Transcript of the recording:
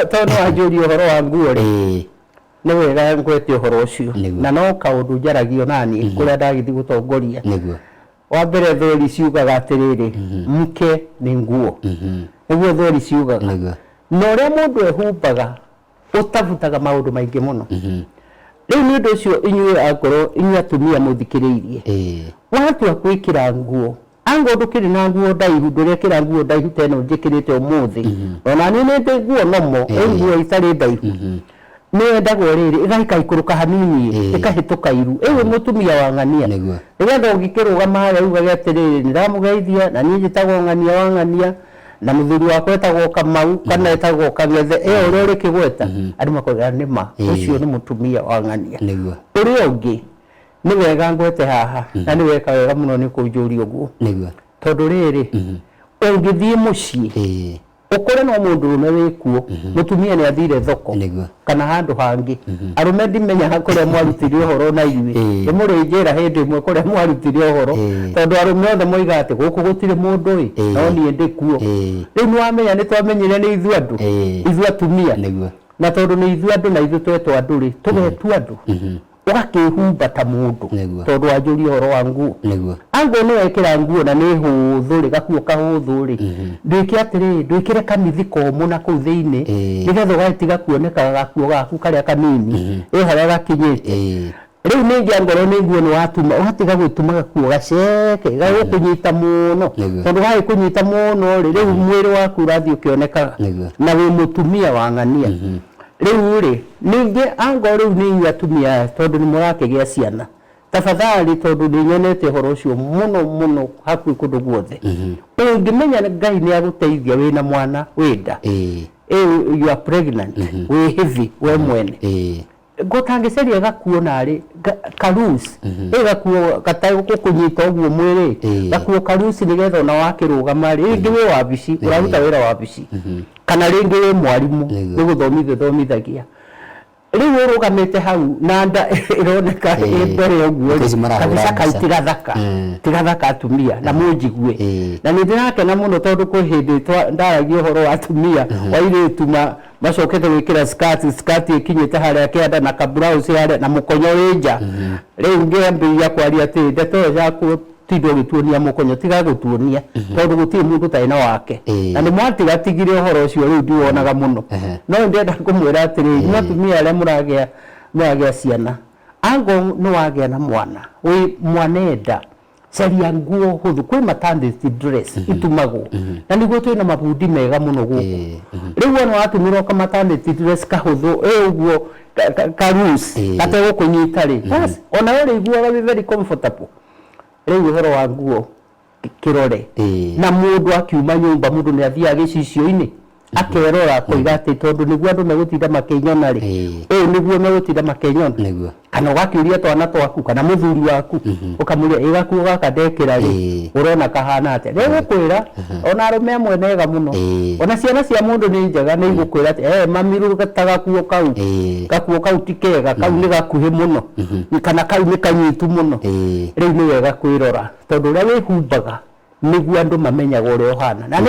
tono ajuri horo wa nguo ri ni wega ngwete horo ucio na no kaundu njaragio nani kuria ndagithi gutongoria niguo wa mbere thori ciugaga atiriri mke ni nguo niguo thori ciugaga no ria mundu ehumbaga utavutaga maundu maingi muno riu ni undu ucio inyue akoro inyue atumia muthikiriirie watu akwikira nguo ango ndukiri na nguo ndaihu ndurekira nguo ndaihu teno njikirite umuthi ona ni nende nguo nomo nguo itari ndaihu ni ndagwo riri igaika ikuruka hanini ikahituka iru ewe mutumia wa ng'ania nigetha ungikirugama haria ugaga atiriri ndiramugeithia na ni njitagwo ng'ania wa ng'ania na muthuri wakwa etagwo Kamau kana etagwo Kagethe uri uri kigweta andu makoiga nima ucio ni mutumia wa ng'ania uri ungi ni wega ngwete haha na ni weka wega muno ni kunjuria uguo tondu riri ungithie mucii ukore no mundu rume wikuo mutumia ni athire thoko kana handu hangi arume ndimenya hakuria mwarutire uhoro na inyue ni muri njira hindi imwe kuria mwarutire uhoro tondu arume othe moiga ati guku gutire mundu no ni ndikuo riu ni wamenya ni twamenyire ni ithu andu ithu atumia na tondu ni ithu andu na ithu twetwo andu ri tugetu andu wakihumba ta mundu tondu ajuri horo wa nguo ango ni wekira nguo na ni huthu ri gakuo kahuthu ri ndwike atiri ndwikire kamithiko muna ku thiini nigetha gatiga kuoneka gakuo gaku karia kanini haria gakinyite riu ningi angoro ni nguo ni watuma ugatiga gwituma gakuo gaceke gagukunyita muno tondu gai kunyita muno ri riu mwiri waku urathi ukioneka na wi mutumia wa ng'ania riu ri ningi ango riu ni atumia tondu ni murakigia ciana tafadhali tondu ni nyonete horo ucio muno haku kundu guothe ungimenya Ngai ni aguteithia wina mwana wenda you are pregnant we heavy we mwene gotangiceria gakuo nari karusi gakuo gatai gukunyita uguo mwiri gakuo karusi nigetha na wakirugama ringi we wabici uraruta wira wabici kana ringi we mwarimu ni guthomithagia riu urugamite hau na nda ironeka mbere uguo kabisa tigathaka atumia na munjigue na ni ndirakena muno tondu kwi hindi ndaragia uhoro wa atumia wa irituma macokete gwikira skati ikinyite haria kianda na kablouse haria na mukonyo winja riu ngiambia kwaria ati ndeto yaku tindo gituonia mukonyo tiga gutuonia tondu gutiri mundu taina wake na ni mwatiga tigire uhoro ucio riu ndiwonaga muno no ndenda kumwira atiri atumia aria muragia ciana ango no wagia na mwana wi mwanenda caria nguo huthu kwi maternity dress itumagwo na niguo twina mabundi mega muno guku riu wana watumirwo ka maternity dress kahuthu uguo karusi ate gukunyita ri bas ona uri iguaga very comfortable riu uhoro wa nguo kirore na mundu akiuma nyumba mundu ni athia gicicio-ini akerora koiga ati tondu niguo andu megutinda makinyona ri niguo megutinda makinyona kana wakiuria twana twaku kana muthuri waku ukamuria igakuo gaka ndekira ri urona kahana ati riu kwira ona arume amwe nega muno ona ciana cia mundu ni njega ni igukwira ati mamiru gataga gakuo kau tikega kau ni gakuhi muno kana kau ni kanyitu muno riu ni wega kwirora tondu ria wihumbaga niguo andu mamenyaga uria uhana